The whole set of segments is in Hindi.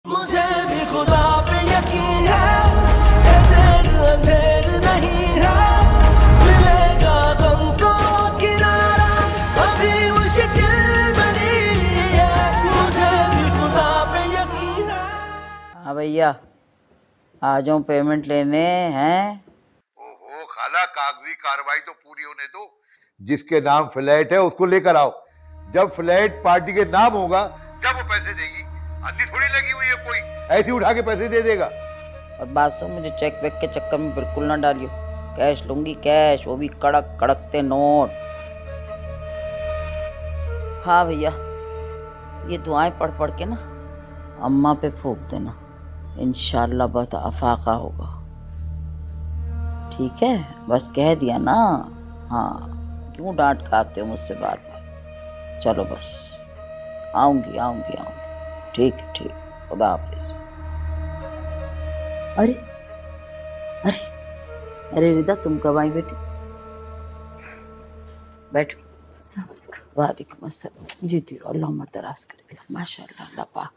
मुझे भी खुदा पे यकीन है, देर अंधेर नहीं है, मिलेगा गम को किनारा, अभी मुश्किल बनी है, मुझे भी खुदा पे यकीन है। हाँ भैया आ जाऊं, पेमेंट लेने हैं। ओहो खाला, कागजी कार्रवाई तो पूरी होने दो। जिसके नाम फ्लैट है उसको लेकर आओ। जब फ्लैट पार्टी के नाम होगा जब वो पैसे देगी। अंधी थोड़ी लगी हुई है कोई, ऐसे उठा के पैसे दे देगा। और बात सुन, मुझे चेक वेक के चक्कर में बिल्कुल ना डालियो। कैश लूंगी, कैश, वो भी कड़क कड़कते नोट। हाँ भैया, ये दुआएं पढ़ पढ़ के ना अम्मा पे फूंक देना, इंशाल्लाह बहुत अफाका होगा। ठीक है, बस कह दिया ना। हाँ, क्यों डांट खाते हो मुझसे बार बार। चलो बस, आऊंगी आऊंगी आऊंगी। ठीक है, ठीक, खुदा हाफिज। अरे अरे अरे रिदा, तुम कब आई बेटी? बैठो। वालेकुम अस्सलाम। जीती रहो, अल्लाह उम्र दराज करे। माशाअल्लाह, अल्लाह पाक।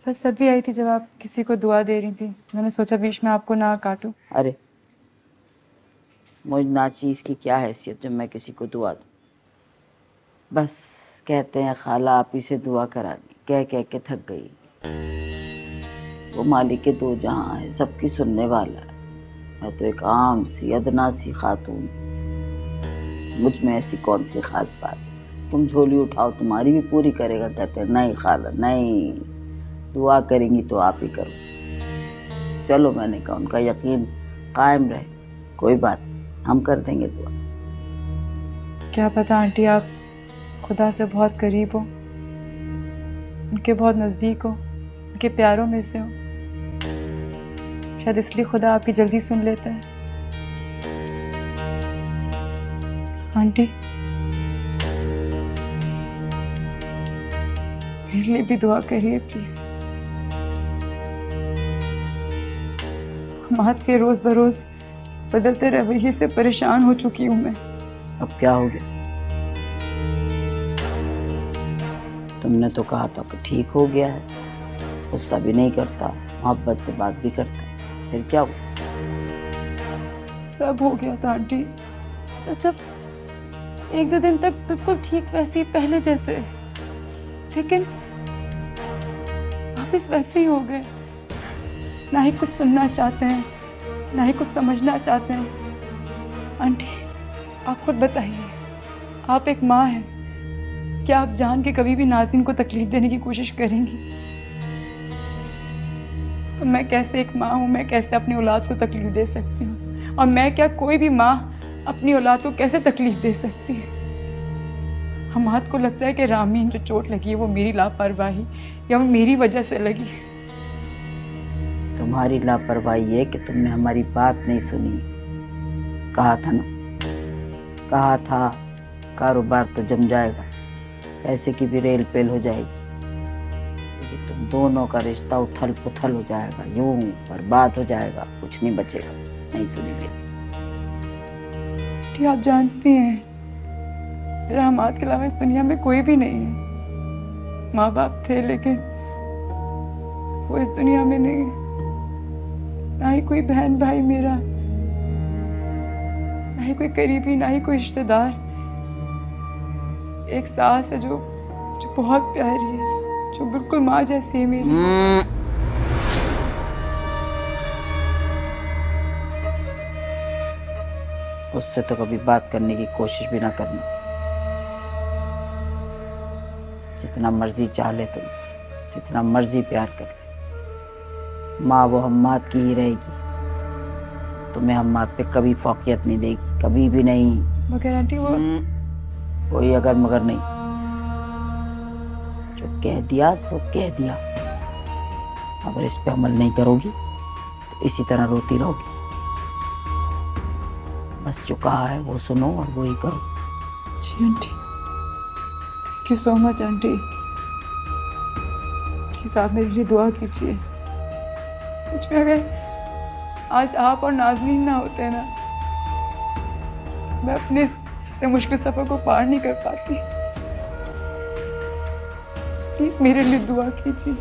बस अभी आई थी जब आप किसी को दुआ दे रही थी, मैंने सोचा बीच में आपको ना काटूं। अरे मुझ नाचीज की क्या हैसियत जब मैं किसी को दुआ दूं। बस कहते हैं खाला आप ही से दुआ करानी, कह कह के थक गई। वो मालिक के दो जहां है, सबकी सुनने वाला है। मैं तो एक आम सी अदना सी खातून, मुझ में ऐसी कौन सी खास बात। तुम झोली उठाओ तुम्हारी भी पूरी करेगा। कहते हैं नहीं खाला नहीं, दुआ करेंगी तो आप ही करो। चलो, मैंने कहा उनका यकीन कायम रहे, कोई बात नहीं, हम कर देंगे दुआ। क्या पता आंटी, आप खुदा से बहुत करीब हो, उनके बहुत नज़दीक हो, उनके प्यारों में से हो। शायद इसलिए खुदा आपकी जल्दी सुन लेता है। आंटी, मेरे लिए भी दुआ करिए प्लीज। हमाद के रोज बरोज बदलते रवैये से परेशान हो चुकी हूँ मैं। अब क्या हो गया? तुमने तो कहा था कि ठीक हो गया है, गुस्सा भी नहीं करता, मोहब्बत से बात भी करता, फिर क्या हुआ? सब हो गया था आंटी, जब एक दो दिन तक बिल्कुल ठीक वैसे ही पहले जैसे, लेकिन वापिस वैसे ही हो गए। ना ही कुछ सुनना चाहते हैं, ना ही कुछ समझना चाहते हैं। आंटी आप खुद बताइए, आप एक माँ हैं, क्या आप जान के कभी भी नाज़रीन को तकलीफ देने की कोशिश करेंगी? तो मैं कैसे एक माँ हूँ, मैं कैसे अपनी औलाद को तकलीफ दे सकती हूँ? और मैं क्या, कोई भी माँ अपनी औलाद को कैसे तकलीफ दे सकती है? हमाद को लगता है कि रामीन जो चोट लगी है वो मेरी लापरवाही या वो मेरी वजह से लगी। तुम्हारी लापरवाही है कि तुमने हमारी बात नहीं सुनी। कहा था ना, कहा था कारोबार तो जम जाएगा, पैसे की भी रेल पेल हो जाएगी, लेकिन तुम दोनों का रिश्ता उथल पुथल हो जाएगा, यूं बर्बाद हो जाएगा, कुछ नहीं बचेगा। नहीं सुनी मेरी। आप जानती हैं मेरा हमाद के अलावा इस दुनिया में कोई भी नहीं है। माँ बाप थे लेकिन वो इस दुनिया में नहीं है। ना ही कोई बहन भाई मेरा, ना ही कोई करीबी, ना ही कोई रिश्तेदार। एक सास है जो बहुत प्यारी है, जो बिल्कुल माँ जैसी है मेरी। उससे तो कभी बात करने की कोशिश भी ना करना। जितना मर्जी चाह ले तुम, जितना मर्जी प्यार कर ले, माँ वो हम्माद की ही रहेगी। तुम्हें हम्माद पे कभी फौकियत नहीं देगी, कभी भी नहीं। मगर आंटी वो कोई अगर मगर नहीं, जो कह दिया सो कह दिया। अगर इस पे अमल नहीं करोगी तो इसी तरह रोती रहोगी। बस जो कहा है वो सुनो और वो ही करो। जी aunty, thank you so much aunty. Please आप मेरे लिए दुआ कीजिए। सच में अगर आज आप और नाज़नीन ना होते ना, मैं अपने मुश्किल सफर को पार नहीं कर पाती। प्लीज मेरे लिए दुआ कीजिए।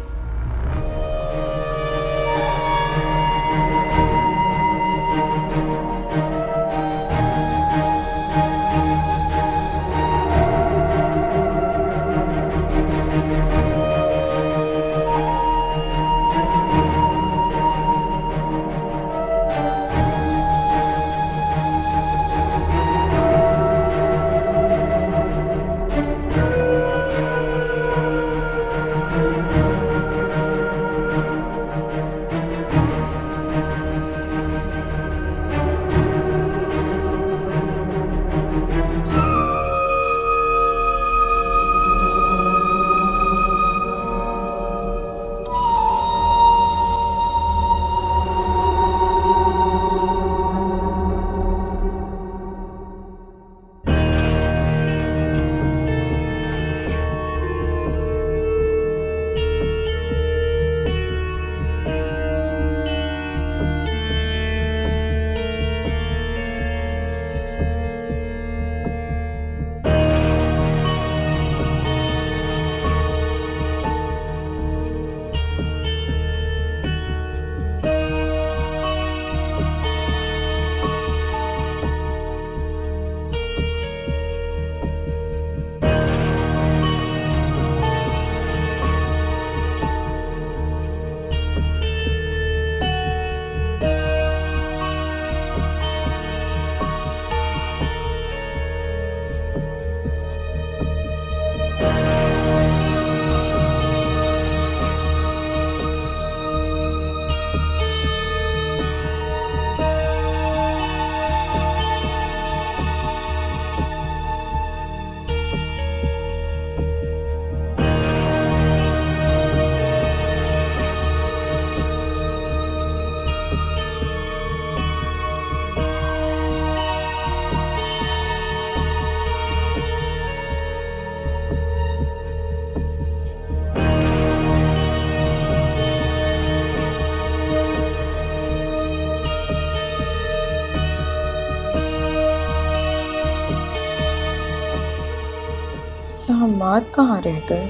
हमाद कहाँ रह गए?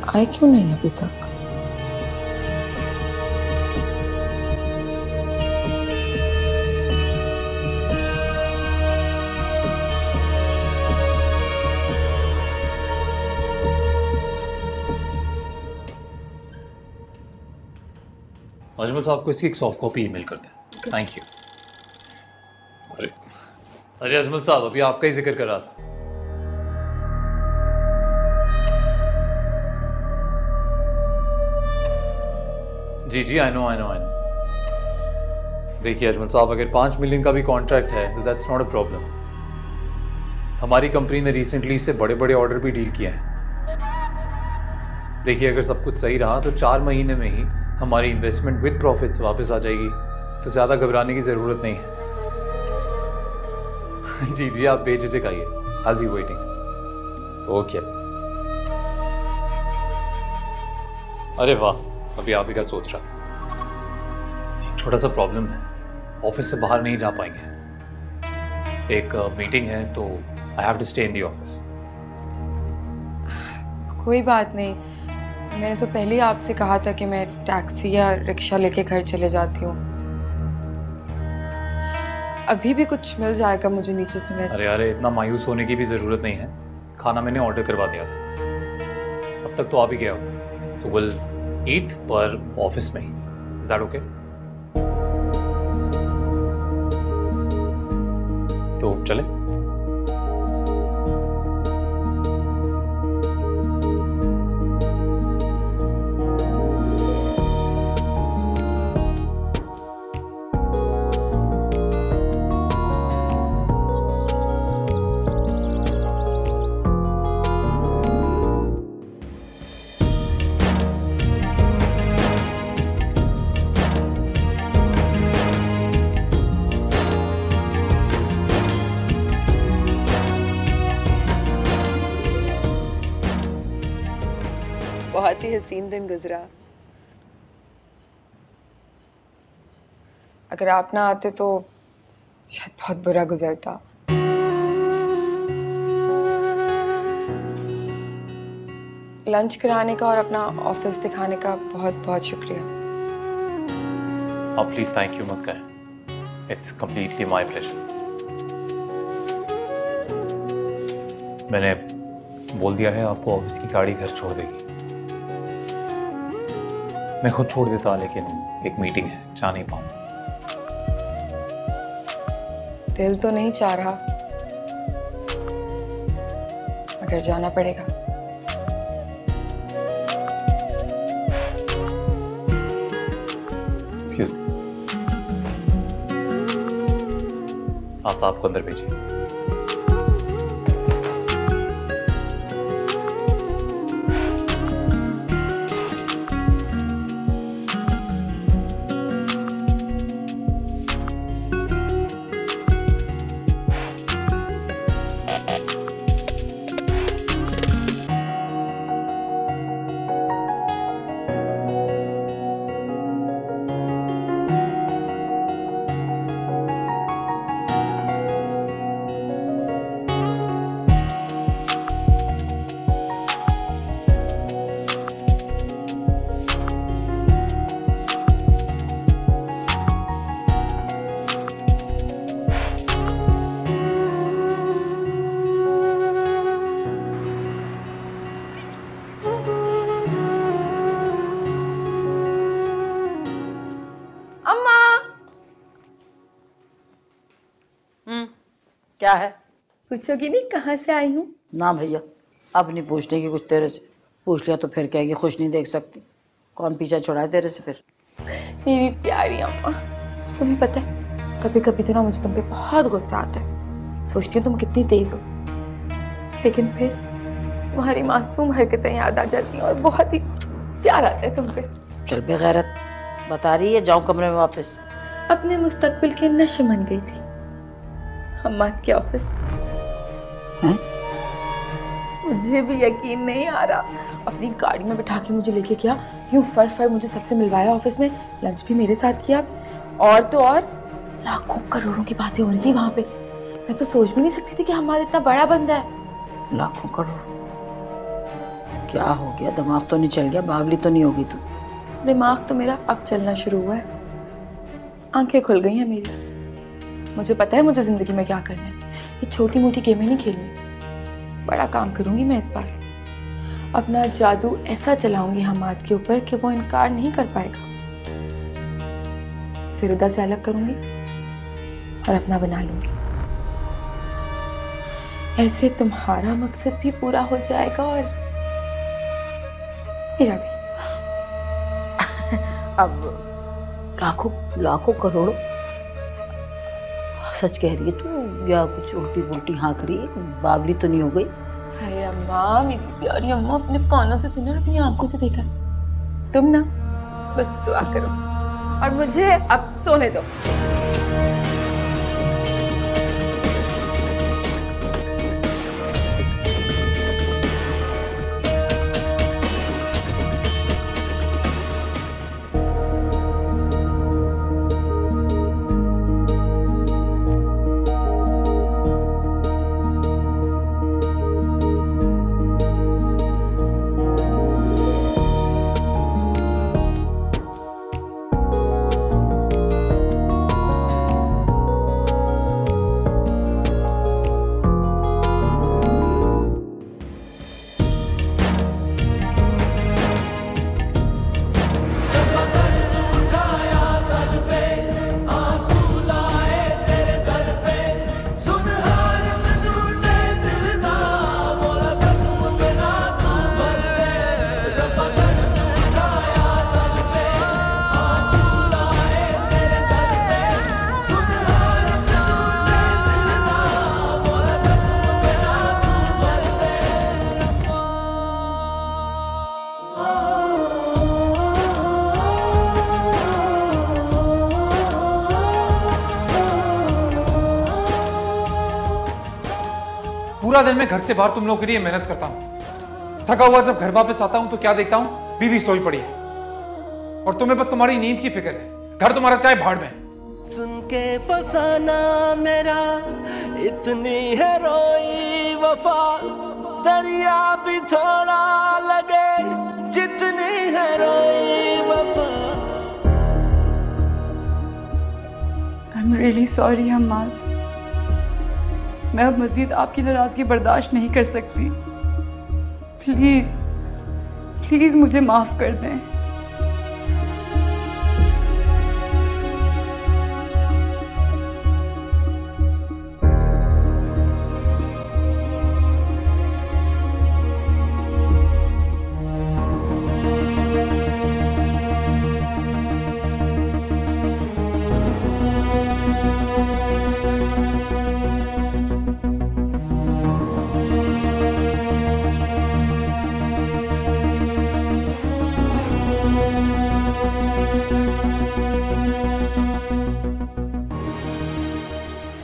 आए क्यों नहीं अभी तक? अजमल साहब को इसकी एक सॉफ्ट कॉपी ईमेल करते हैं। Thank you. अरे अजमल साहब, अभी आपका ही जिक्र कर रहा था। जी जी, आई नो। देखिए अजमल साहब, अगर 5 मिलियन का भी कॉन्ट्रैक्ट है तो दैट्स नॉट अ प्रॉब्लम। हमारी कंपनी ने रिसेंटली इससे बड़े बड़े ऑर्डर भी डील किया है। देखिए, अगर सब कुछ सही रहा तो 4 महीने में ही हमारी इन्वेस्टमेंट विद प्रॉफिट्स वापस आ जाएगी, तो ज़्यादा घबराने की ज़रूरत नहीं है। जी जी, आप बेझिझक आइए, I will be waiting. Okay. अरे वाह, अभी आप ही का सोच रहा। छोटा सा प्रॉब्लम है, ऑफिस से बाहर नहीं जा पाएंगे। एक मीटिंग है तो I have to stay in the office. कोई बात नहीं, मैंने तो पहले ही आपसे कहा था कि मैं टैक्सी या रिक्शा लेके घर चले जाती हूँ। अभी भी कुछ मिल जाएगा मुझे नीचे से। मैं अरे इतना मायूस होने की भी ज़रूरत नहीं है। खाना मैंने ऑर्डर करवा दिया था, अब तक तो आप ही गया हो। सो विल ईट, पर ऑफिस में ही। Is that okay? तो चले। बहुत ही हसीन दिन गुजरा। अगर आप ना आते तो शायद बहुत बुरा गुजरता। लंच कराने का और अपना ऑफिस दिखाने का बहुत बहुत शुक्रिया। आप प्लीज थैंक यू मत करें, इट्स कंप्लीटली माय प्लेजर। मैंने बोल दिया है आपको, ऑफिस की गाड़ी घर छोड़ देगी। मैं खुद छोड़ देता, लेकिन एक मीटिंग है, जा नहीं पाऊंगा। दिल तो नहीं चाह रहा, मगर जाना पड़ेगा। एक्सक्यूज मी, आपको अंदर भेजिए। क्या है? पूछोगी नहीं कहाँ से आई हूँ? ना भैया, अब नहीं पूछने की कुछ तेरे से। पूछ लिया तो फिर कहेगी खुश नहीं देख सकती। कौन पीछा छुड़ाए तेरे से फिर? मेरी प्यारी अम्मा, तुम्हें पता है कभी कभी तो ना मुझे तुम पे बहुत गुस्सा आता है। सोचती हूँ तुम कितनी तेज हो, लेकिन फिर तुम्हारी मासूम हरकतें याद आ जाती हैं और बहुत ही प्यार आता है तुम पे। चल बेगैरत, बता रही है जाऊँ कमरे में वापस। अपने मुस्तकबिल के नशे मन गई थी अम्मा के ऑफिस। मुझे भी यकीन नहीं आ रहा, अपनी गाड़ी में बिठा के मुझे लेके गया, यूं फर फर मुझे सबसे मिलवाया ऑफिस में, लंच भी मेरे साथ किया, और तो और लाखों करोड़ों की बातें हो रही थी वहां पे। मैं तो सोच भी नहीं सकती थी कि हमारा इतना बड़ा बंदा है। लाखों करोड़। क्या हो गया? दिमाग तो नहीं चल गया? बावली तो नहीं होगी तू? दिमाग तो मेरा अब चलना शुरू हुआ है, आंखें खुल गई हैं मेरी। मुझे पता है मुझे जिंदगी में क्या करना है। ये छोटी मोटी गेमें नहीं खेलनी, बड़ा काम करूंगी मैं इस बार। अपना जादू ऐसा चलाऊंगी हमाद के ऊपर कि वो इनकार नहीं कर पाएगा। उसे हृदय से अलग करूंगी और अपना बना लूंगी। ऐसे तुम्हारा मकसद भी पूरा हो जाएगा और मेरा भी। अब लाखों करोड़ों सच कह रही है तू या कुछ उल्टी पुल्टी हाँक रही है? बावली तो नहीं हो गई? हाय अम्मा, मेरी प्यारी अम्मा, अपने कानों से सुना, अपनी आंखों से देखा। तुम ना बस दुआ करो और मुझे अब सोने दो। पूरा दिन मैं घर से बाहर तुम लोगों के लिए मेहनत करता हूं। थका हुआ जब घर वापस आता हूं तो क्या देखता हूं? बीवी सोई पड़ी है और तुम्हें बस तुम्हारी नींद की फिक्र है। घर तुम्हारा चाहे भाड़ में। सुन के फसाना मेरा इतनी है रोई वफा, दरिया भी थोड़ा लगे जितनी है रोई वफा। I'm really sorry हम्माद, मैं अब मज़ीद आपकी नाराज़गी बर्दाश्त नहीं कर सकती। प्लीज़ प्लीज़ मुझे माफ़ कर दें।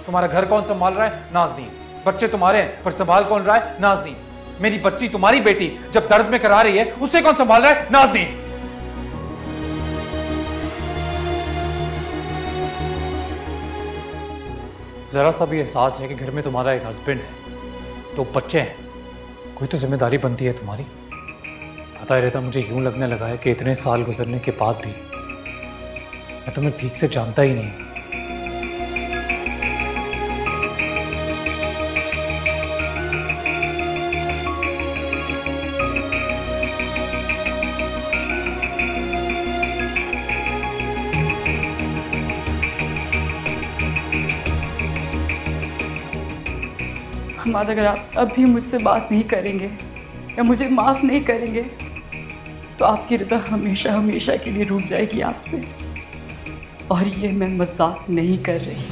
तुम्हारा घर कौन संभाल रहा है? नाज़नीन। बच्चे तुम्हारे हैं पर संभाल कौन रहा है? नाज़नीन। मेरी बच्ची, तुम्हारी बेटी जब दर्द में करा रही है उसे कौन संभाल रहा है? नाज़नीन। जरा सा भी एहसास है कि घर में तुम्हारा एक हस्बैंड है, तो बच्चे हैं, कोई तो जिम्मेदारी बनती है तुम्हारी। पता ही रहता, मुझे यूं लगने लगा है कि इतने साल गुजरने के बाद भी मैं तुम्हें ठीक से जानता ही नहीं। हमाद, अगर आप अब भी मुझसे बात नहीं करेंगे या मुझे माफ़ नहीं करेंगे तो आपकी रिदा हमेशा हमेशा के लिए रूठ जाएगी आपसे। और ये मैं मजाक नहीं कर रही।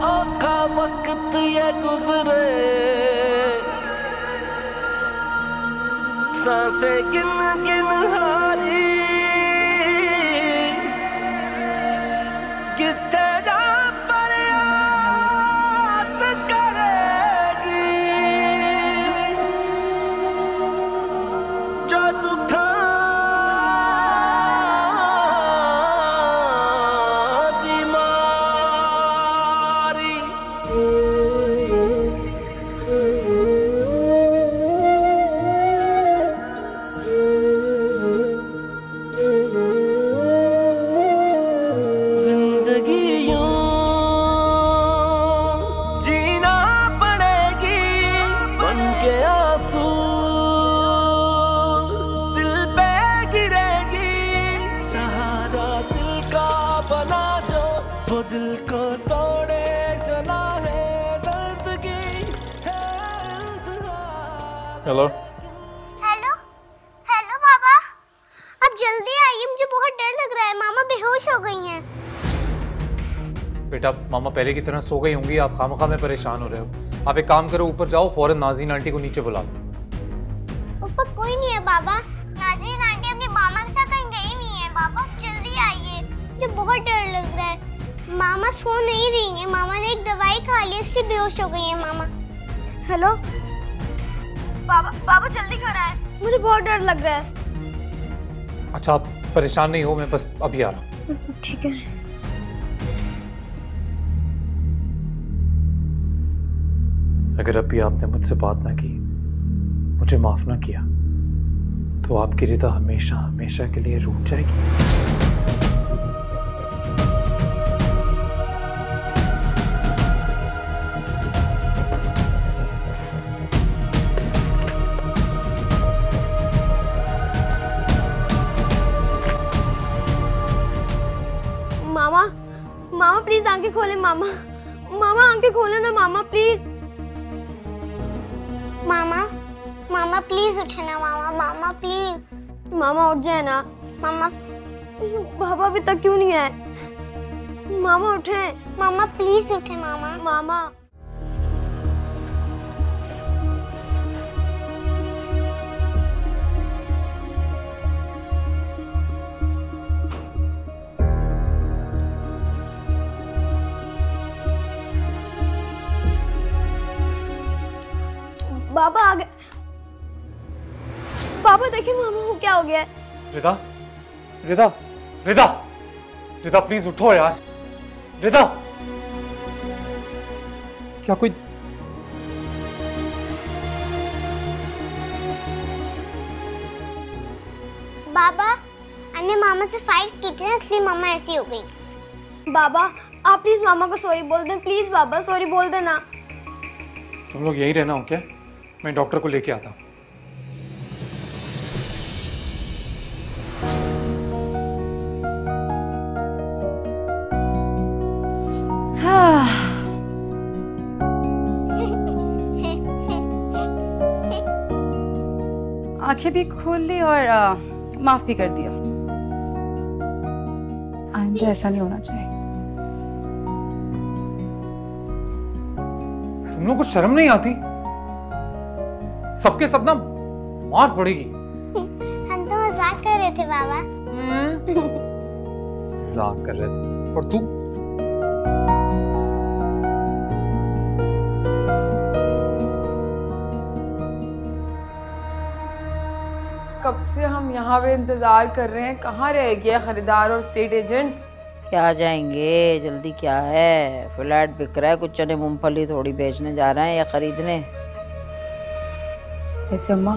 औखा वक्त ये गुजरे, सांसें गिन गिन हारी, कितने हेलो हेलो हेलो बाबा, आप जल्दी आइए, मुझे बहुत डर लग रहा है। मामा बेहोश हो गई हैं। बेटा, मामा पहले की तरह सो गई होंगी, आप खामखा में परेशान हो रहे हो। आप एक काम करो, ऊपर जाओ, फौरन नाज़रीन आंटी को नीचे बुला लो। ऊपर कोई नहीं है बाबा, नाज़रीन आंटी अपने मामा के साथ कहीं गई हुई है। बाबा जल्दी आइए, मुझे बहुत डर लग रहा है। मामा सो नहीं रही है, मामा ने एक दवाई खा ली इसलिए बेहोश हो गई है मामा। हेलो बाबा, बाबा जल्दी घर आए, मुझे बहुत डर लग रहा है। अच्छा, आप परेशान नहीं हो, मैं बस अभी आ रहा हूँ। ठीक है। अगर अभी आपने मुझसे बात ना की, मुझे माफ ना किया, तो आपकी रिदा हमेशा हमेशा के लिए रूठ जाएगी। मामा, मामा प्लीज आंखें खोले। मामा, मामा आंखें खोले ना मामा प्लीज। मामा, मामा प्लीज उठे ना मामा, मामा प्लीज। मामा उठ जाए ना मामा। बाबा अभी तक क्यों नहीं आए? मामा उठे। मामा प्लीज उठे मामा। मामा बाबा आ गए। पापा देखिए मामा को क्या हो गया है। रिदा, रिदा, रिदा, रिदा प्लीज उठो यार। रिदा, क्या कोई बाबा अन्य मामा से फाइट की थी ना, इसलिए मामा ऐसी हो गई। बाबा आप प्लीज मामा को सॉरी बोल दें, प्लीज बाबा सॉरी बोल देना। तुम लोग यहीं रहना हो क्या? मैं डॉक्टर को लेके आता हूँ। आंखें भी खोल ली और माफ भी कर दिया। आइंदा ऐसा नहीं होना चाहिए। तुम लोग को शर्म नहीं आती? सबके सब ना मार पड़ेगी। हम तो मजाक कर रहे थे बाबा। मजाक कर रहे थे। और तू? कब से हम यहाँ पे इंतजार कर रहे हैं, कहाँ रह गया खरीदार और स्टेट एजेंट? क्या जाएंगे, जल्दी क्या है, फ्लैट बिक रहा है, कुछ चने मूंगफली थोड़ी बेचने जा रहे हैं या खरीदने। वैसे अम्मा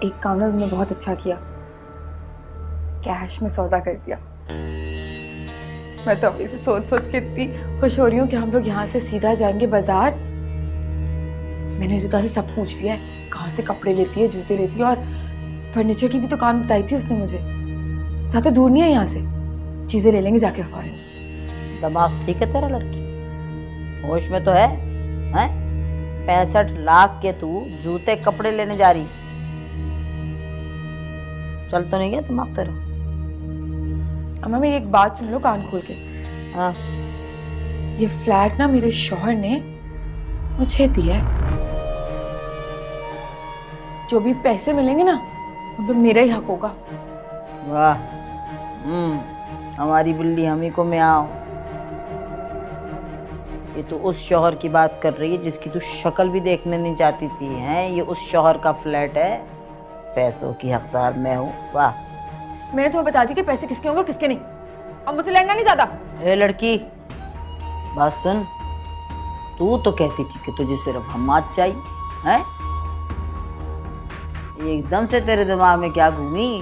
एक काम ना तुमने बहुत अच्छा किया, कैश में सौदा कर दिया। मैं तो अभी से सोच सोच के इतनी खुश हो रही हूँ कि हम लोग यहाँ से सीधा जाएंगे बाजार। मैंने रिता से सब पूछ लिया है, कहाँ से कपड़े लेती है, जूते लेती है, और फर्नीचर की भी दुकान बताई थी उसने मुझे। ज्यादा दूर नहीं है यहाँ से, चीजें ले लेंगे जाके फौरन। दिमाग ठीक है तेरा लड़की? होश में तो है? 65 लाख के तू जूते कपड़े लेने जा रही, चल तो नहीं गया दिमाग तेरा? अम्मा मेरी एक बात सुन लो कान खोल के। हाँ, ये फ्लैट ना मेरे शौहर ने मुझे दिया है। जो भी पैसे मिलेंगे ना उन पे मेरा ही हक होगा। वाह, हमारी बिल्ली हमी को मैं आओ। ये तो उस शौहर की बात कर रही है जिसकी तू शक्ल भी देखने नहीं चाहती थी, हैं? ये उस शौहर का फ्लैट है, पैसों की हकदार मैं हूँ। वाह, मैंने तुम्हें बता दी कि पैसे किसके होंगे और किसके नहीं। अब मुझसे लड़ना नहीं ज्यादा। ए लड़की, बात सुन, तू तो कहती थी कि तुझे सिर्फ हमाद चाहिए, हैं? एकदम से तेरे दिमाग में क्या घूमी?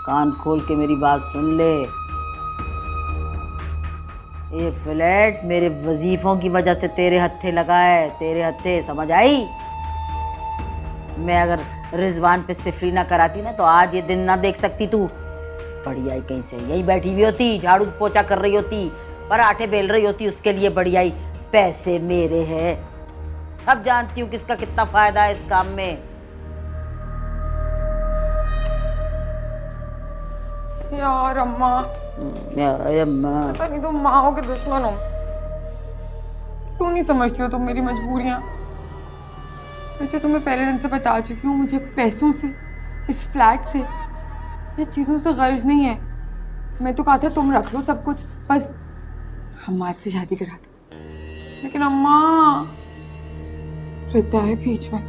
कान खोल के मेरी बात सुन ले। ये फ्लैट मेरे वजीफों की वजह से तेरे हत्थे लगा है, तेरे हत्थे, समझ आई? मैं अगर रिजवान पे सिफरी ना कराती ना तो आज ये दिन ना देख सकती तू। बड़ी आई कहीं से, यही बैठी हुई होती, झाड़ू पोछा कर रही होती, पराठे बेल रही होती, उसके लिए बड़ी आई पैसे मेरे हैं, सब जानती हूँ किसका कितना फायदा है इस काम में। यार अम्मा, यार अम्मा, पता नहीं तुम माँ हो के दुश्मन हो। क्यों नहीं समझती हो तुम मेरी मजबूरियाँ? मैं तो तुम्हें पहले दिन से बता चुकी हूँ, मुझे पैसों से, इस फ्लैट से या चीज़ों से गर्ज नहीं है। मैं तो कहा था तुम रख लो सब कुछ, बस हम आज से शादी करा दो। लेकिन अम्मा, रिद्धा है बीच में,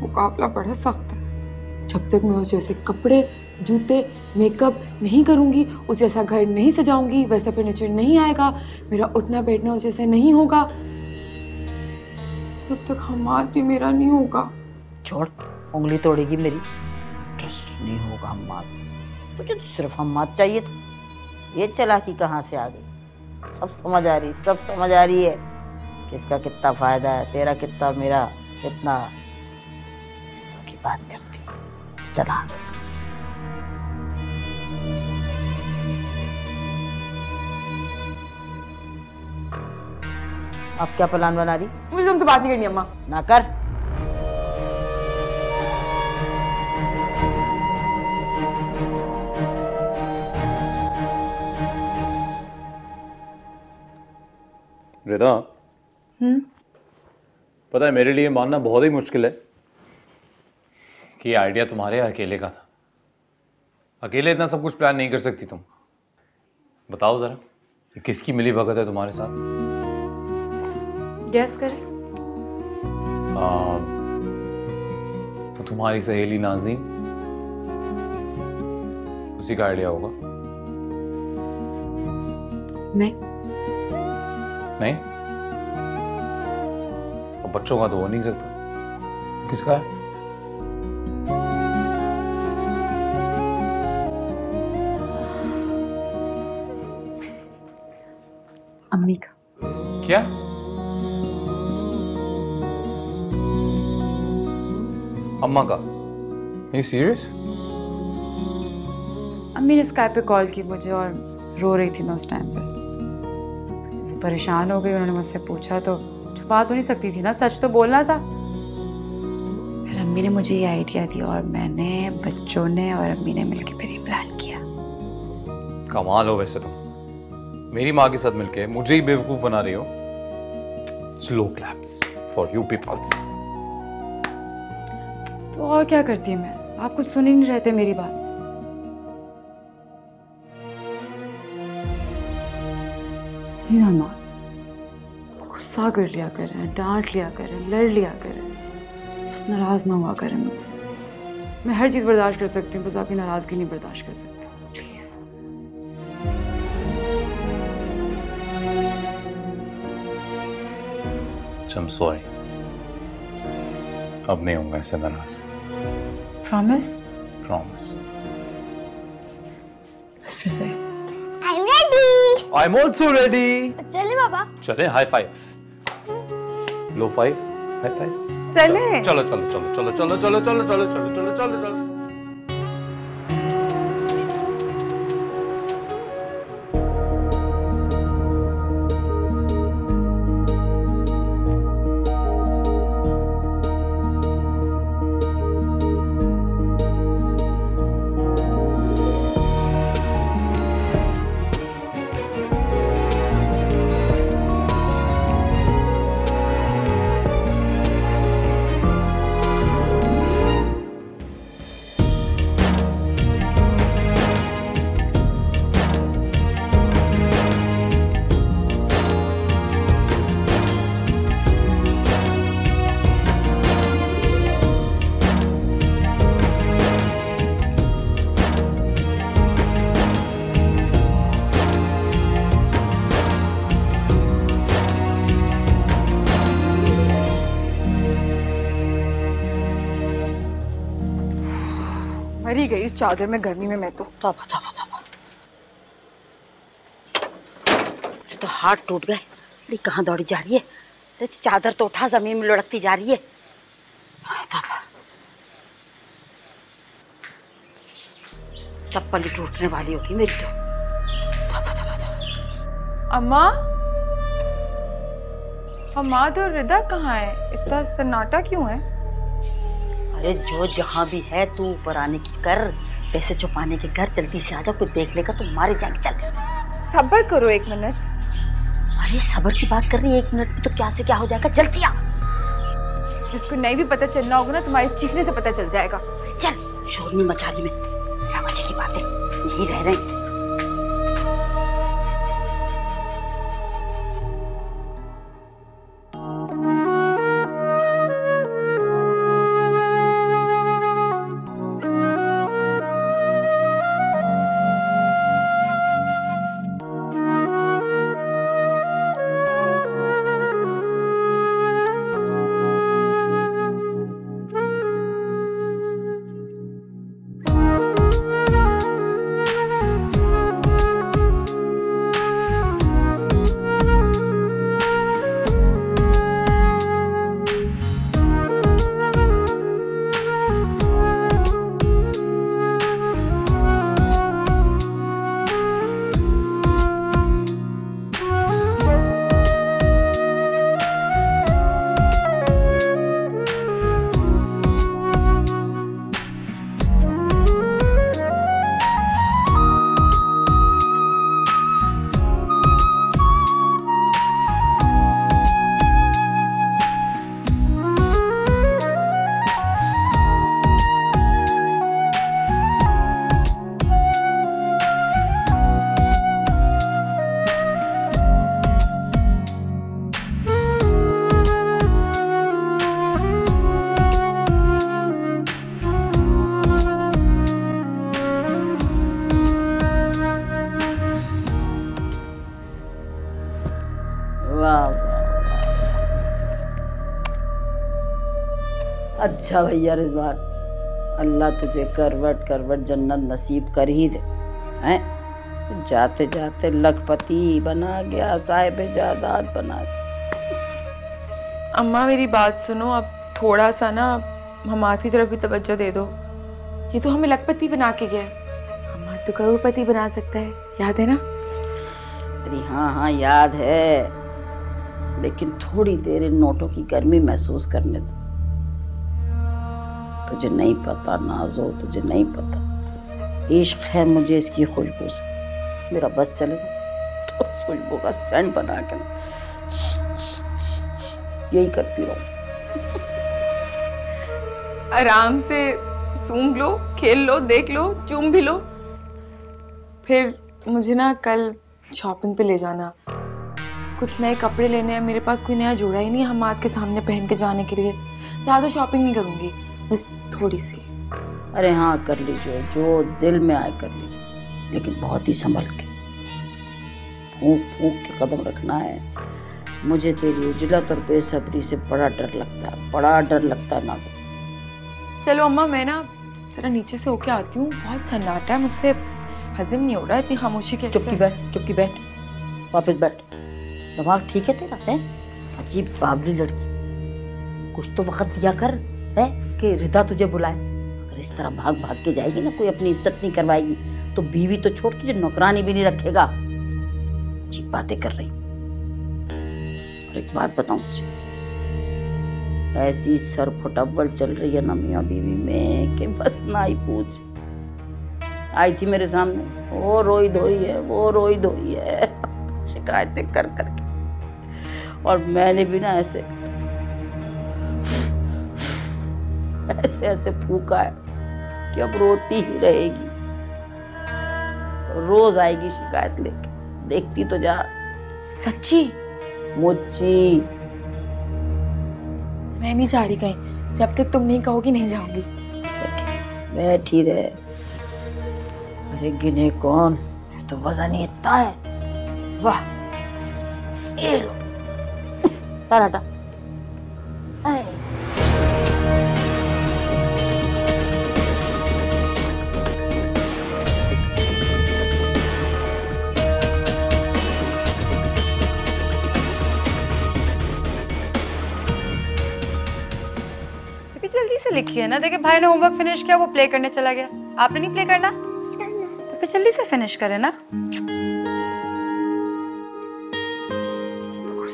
मुकाबला बड़ा सख्त है। जब तक मैं उस जैसे कपड़े, जूते, मेकअप नहीं करूंगी, उस जैसा घर नहीं सजाऊंगी, वैसा फर्नीचर नहीं आएगा, मेरा उठना बैठना उस जैसा नहीं होगा, तब तक हमाद भी मेरा नहीं होगा। छोड़, उंगली तोड़ेगी मेरी। ट्रस्ट नहीं होगा हम्माद। तुझे तो सिर्फ हम्माद चाहिए था। ये चालाकी कहाँ से आ गई? सब समझ आ रही, सब समझ आ रही है किसका कितना फायदा है, तेरा कितना, मेरा कितना। इसकी बात करती चला। अब क्या प्लान बना रही? मुझे तुमसे बात नहीं करनी अम्मा। ना कर। रिदा, पता है मेरे लिए मानना बहुत ही मुश्किल है कि ये आइडिया तुम्हारे अकेले का था। अकेले इतना सब कुछ प्लान नहीं कर सकती तुम। बताओ जरा, ये किसकी मिली भगत है तुम्हारे साथ? गैस करें। तो तुम्हारी सहेली नाज़नीन, उसी का आइडिया होगा। नहीं नहीं, और बच्चों का तो हो नहीं सकता। किसका है? अम्मी का। क्या? अम्मा का? Are you serious? अम्मी ने स्काइप पे कॉल की मुझे और रो रही थी मैं उस टाइम पे। वो परेशान हो गई, उन्होंने मुझसे पूछा तो छुपा तो नहीं सकती थी ना, सच तो बोलना था। फिर अम्मी ने मुझे ये आइडिया दिया और मैंने, बच्चों ने और अम्मी ने मिलकर फिर ये प्लान किया। कमाल हो वैसे तुम। मेरी माँ के साथ मिलके मुझे ही बेवकूफ बना रही हो। Slow claps for you peoples. तो और क्या करती है मैं? आप कुछ सुन ही नहीं रहे थे मेरी बात। मामा गुस्सा कर लिया करें, डांट लिया करें, लड़ लिया करें, बस नाराज ना हुआ करें मुझसे। मैं हर चीज बर्दाश्त कर सकती हूँ, बस आपकी नाराजगी नहीं बर्दाश्त कर सकती। प्लीज। I'm sorry। अब नहीं होगा ऐसे नाराज। प्रॉमिस? प्रॉमिस। बस फिर से। I'm ready। I'm also ready। चले बाबा। चले, हाई फाइव। लो फाइव, हाई फाइव। चले। चलो चलो चलो चलो चलो चलो चलो चलो चलो चलो चलो चलो। मरी गई इस चादर में गर्मी में मैं तो। तोबा तोबा तोबा। मेरे तो हाथ टूट गए। अरे कहाँ दौड़ी जा रही है? अरे चादर तो उठा, जमीन में लुढ़कती जा रही है। तोबा। चप्पल ही टूटने वाली होगी मेरी तो। तोबा तोबा तोबा। अम्मा हमाद और रिदा कहाँ है? इतना सन्नाटा क्यों है? अरे जो जहाँ भी है तू ऊपर आने की कर, पैसे छुपाने के घर, जल्दी से आजा, कोई देख लेगा तो मारे जाएंगे। चल सब्र करो 1 मिनट। अरे सब्र की बात कर रही है, 1 मिनट में तो क्या से क्या हो जाएगा, जल्दी आ। जिसको नहीं भी पता चलना होगा ना, तुम्हारे चीखने से पता चल जाएगा। चल शोर नहीं मचा दी, में क्या मजे की बात है, यही रह रहे हैं। अच्छा भैया रिजवान, अल्लाह तुझे करवट करवट जन्नत नसीब कर ही दे। हैं जाते जाते लखपति बना गया, साहिब जायदाद बना गया। अम्मा मेरी बात सुनो, अब थोड़ा सा ना हमारी तरफ भी तवज्जो दे दो। ये तो हमें लखपति बना के गया, हमारा तो करोड़पति बना सकता है, याद है ना? अरे हाँ हाँ याद है, लेकिन थोड़ी देर इन नोटों की गर्मी महसूस करने दो। तुझे नहीं पता नाजो, तुझे नहीं पता, इश्क है मुझे इसकी खुशबू से। मेरा बस चले तो उस खुशबू का सेंट बना के यही करती रहूं। आराम से सूंघ लो, खेल लो, देख लो, चूम भी लो। फिर मुझे ना कल शॉपिंग पे ले जाना, कुछ नए कपड़े लेने हैं। मेरे पास कोई नया जोड़ा ही नहीं है हमाद के सामने पहन के जाने के लिए। ज़्यादा शॉपिंग नहीं करूँगी, बस थोड़ी सी। अरे हाँ कर लीजिए, जो दिल में आए कर लीजिए, लेकिन बहुत ही संभल के, फूंक फूंक के कदम रखना है। मुझे तेरी उजलत और बेसब्री से बड़ा डर लगता है, बड़ा डर लगता है नाज़ो। चलो अम्मा, मैं ना जरा नीचे से होके आती हूँ, बहुत सन्नाटा है, मुझसे हजम नहीं हो रहा है इतनी खामोशी के। चुपकी बैठ, चुपकी बैठ, वापस बैठ। दिमाग ठीक है तेरा? है अजीब बावली लड़की, कुछ तो वक्त दिया कर है कि रिदा तुझे बुलाए। अगर इस तरह भाग भाग के जाएगी ना, कोई अपनी इज्जत नहीं करवाएगी, तो बीवी तो छोड़ तुझे नौकरानी भी नहीं रखेगा। अजीब बातें कर रही। और एक बात बताऊं तुझे, ऐसी सर फुटअव्वल चल रही है ना मियाँ बीवी में कि बस ना ही पूछ। आई थी मेरे सामने, वो रोई धोई है, वो रोई धोई है, शिकायतें कर करके। और मैंने भी ना ऐसे ऐसे ऐसे फूका है कि अब रोती ही रहेगी, रोज आएगी शिकायत लेके। देखती तो जा। सच्ची? मुच्ची। मैं नहीं जा रही कहीं, जब तक तुम नहीं कहोगी नहीं जाऊंगी। बैठी रहे। अरे गिने कौन, तो वजन ही इतना है। वाह, ये लो पराठा। जल्दी से लिखिए ना, देखिए भाई ने होमवर्क फिनिश किया, वो प्ले करने चला गया। आपने नहीं प्ले करना? तो फिर जल्दी से फिनिश करें ना।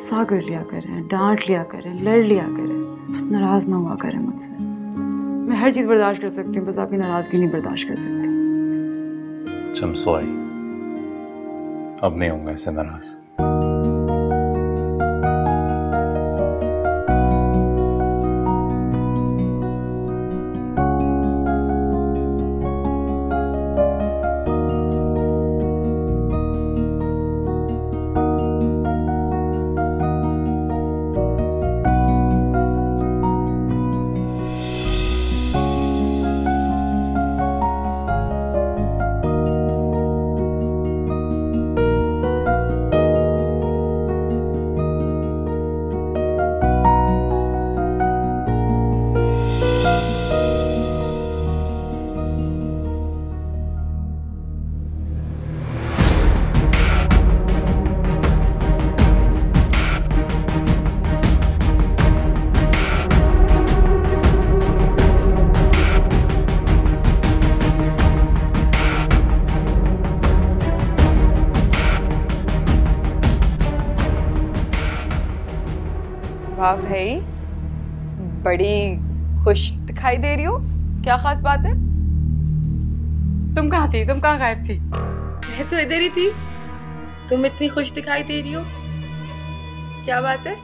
गुस्सा कर लिया करें, डांट लिया करें, लड़ लिया करें, बस नाराज ना हुआ करें मुझसे। मैं हर चीज़ बर्दाश्त कर सकती हूँ, बस आपकी नाराज़गी नहीं बर्दाश्त कर सकती। I'm sorry, अब नहीं होऊंगा इससे नाराज। वाह भाई, बड़ी खुश दिखाई दे रही हो, क्या खास बात है? तुम कहाँ थी? तुम कहाँ गायब थी? मैं तो इधर ही थी। तुम इतनी खुश दिखाई दे रही हो, क्या बात है?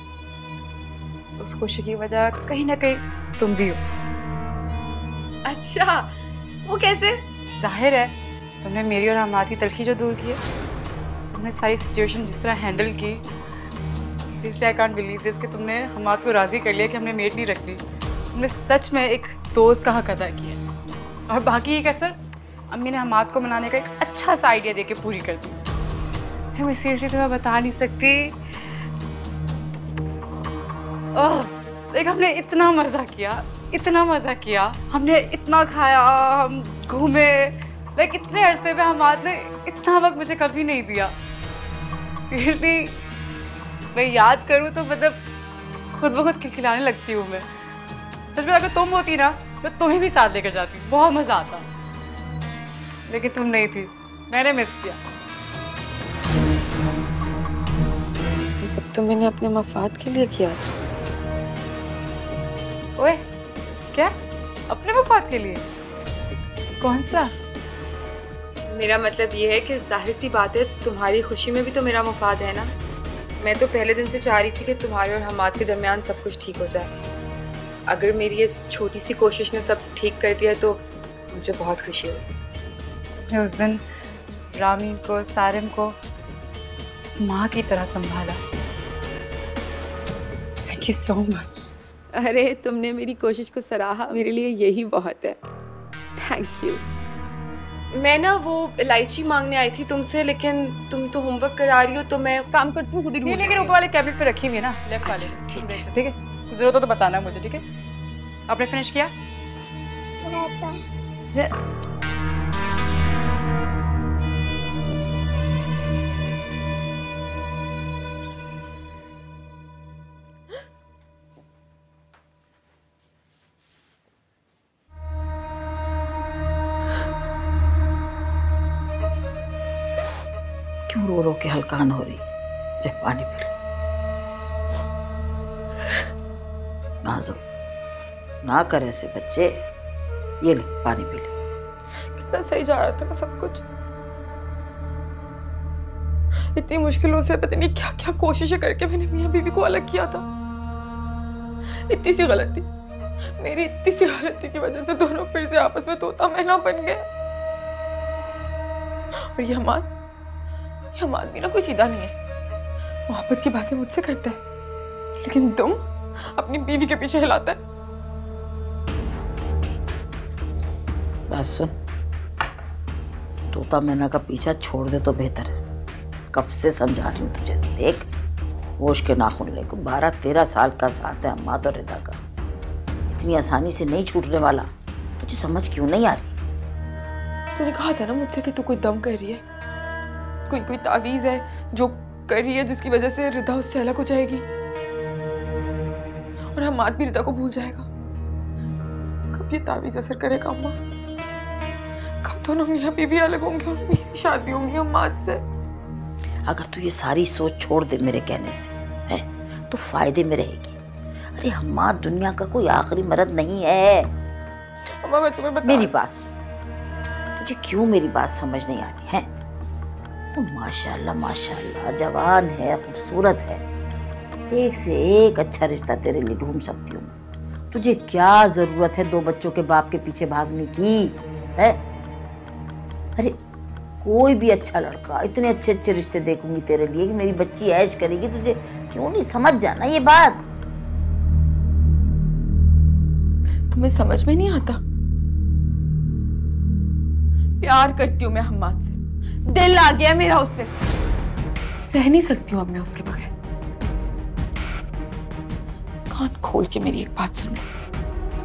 उस खुशी की वजह कहीं ना कहीं तुम भी हो। अच्छा, वो कैसे? जाहिर है तुमने मेरी और हमाद की तलखी जो दूर की है, तुमने सारी सिचुएशन जिस तरह हैंडल की, इसलिए आई कांट बिलीव दिस कि तुमने हमाद को राजी कर लिया कि हमने मेट नहीं रख ली। तुमने सच में एक दोस्त का हक अदा किया। और बाकी ये कसर अम्मी ने हमाद को मनाने का एक अच्छा सा आइडिया देके पूरी कर दी। मैं सीरियसली तुम्हें बता नहीं सकती। देख, हमने इतना मज़ा किया, इतना मज़ा किया, हमने इतना खाया, हम घूमे, लाइक इतने अरसे में हमाद ने इतना वक्त मुझे कभी नहीं दिया। सीरियसली मैं याद करूँ तो मतलब खुद ब खुद खिलखिलाने लगती हूँ मैं। सच में अगर तुम होती ना, मैं तुम्हें भी साथ लेकर जाती, बहुत मज़ा आता। लेकिन तुम नहीं थी, मैंने मिस किया। ये सब तो मैंने अपने मफाद के लिए किया। ओए, क्या? अपने मफाद के लिए? कौन सा? मेरा मतलब ये है कि जाहिर सी बात है, तुम्हारी खुशी में भी तो मेरा मफाद है ना। मैं तो पहले दिन से चाह रही थी कि तुम्हारे और हमाद के दरमियान सब कुछ ठीक हो जाए। अगर मेरी ये छोटी सी कोशिश ने सब ठीक कर दिया तो मुझे बहुत खुशी हुई। उस दिन रामीन को, सारिम को माँ की तरह संभाला। Thank you so much. अरे, तुमने मेरी कोशिश को सराहा, मेरे लिए यही बहुत है। Thank you. मैं ना वो इलायची मांगने आई थी तुमसे, लेकिन तुम तो होमवर्क करा रही हो, तो मैं काम करती हूँ खुद ही ढूंढ। लेकिन ऊपर वाले कैबिनेट पे रखी हुई है ना, लेफ्ट वाले। ठीक है, जरूरत हो तो बताना मुझे, ठीक है? आपने फिनिश किया? क्यों रो रो के हलकान हो रही? से पानी पी ले। नाजो, ना करे ऐसे बच्चे। ये ले पानी पी ले। कितना सही जा रहा था ना सब कुछ। इतनी मुश्किलों से पता नहीं क्या क्या कोशिशें करके मैंने मियां बीवी को अलग किया था। इतनी सी गलती, मेरी इतनी सी गलती की वजह से दोनों फिर से आपस में तोता मैना बन गए। और ये हमाद भी ना कोई सीधा नहीं है। मोहब्बत की बातें मुझसे करता है, लेकिन तुम अपनी बीवी के पीछे हिलाता है। बस सुन, तोता मैना का पीछा छोड़ दे तो बेहतर है। कब से समझा रही हूँ तुझे। देख, होश के नाखून लेकर 12-13 साल का साथ है अम्मा तो रिदा का। इतनी आसानी से नहीं छूटने वाला। तुझे समझ क्यों नहीं आ रही? तूने कहा था ना मुझसे कि तू कोई दम कर रही है, कोई तावीज है जो कर रही है जिसकी वजह से रिदा उससे अलग हो जाएगी और हमाद भी रिदा को भूल जाएगा। कब ये तावीज असर करेगा अम्मा? कब दोनों मियां बीवी अलग होंगे और मेरी शादी होंगी हमाद से? अगर तू ये सारी सोच छोड़ दे मेरे कहने से, है तो फायदे में रहेगी। अरे हम्माद दुनिया का कोई आखिरी मर्द नहीं है। अम्मा मैं तुम्हें बता मेरी बात सुन, तुझे क्यों मेरी बात समझ नहीं आ रही है? तो माशाल्लाह माशाल्लाह जवान है, खूबसूरत है, एक से एक अच्छा रिश्ता तेरे लिए ढूंढ सकती हूँ। तुझे क्या जरूरत है 2 बच्चों के बाप के पीछे भागने की है? अरे कोई भी अच्छा लड़का, इतने अच्छे अच्छे रिश्ते देखूंगी तेरे लिए कि मेरी बच्ची ऐश करेगी। तुझे क्यों नहीं समझ जाना ये बात? तुम्हें समझ में नहीं आता? प्यार करती हूँ मैं हम्माद से, दिल आ गया मेरा उस पे, रह नहीं सकती हूँ अब मैं उसके बगैर। कान खोल के मेरी एक बात सुनो,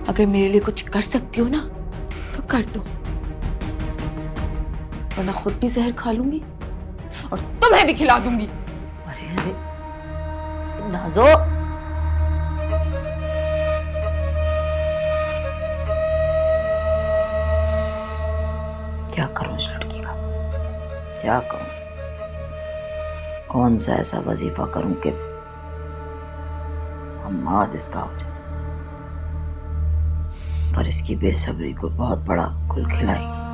अगर मेरे लिए कुछ कर सकती हो ना तो कर दो, वरना खुद भी जहर खा लूंगी और तुम्हें भी खिला दूंगी। अरे अरे नाजो, क्या करूं इस लड़की का, क्या करूं? कौन सा ऐसा वजीफा करूं कि हम्माद इसका हो जाए, पर इसकी बेसब्री को बहुत बड़ा गुल खिलाएगी।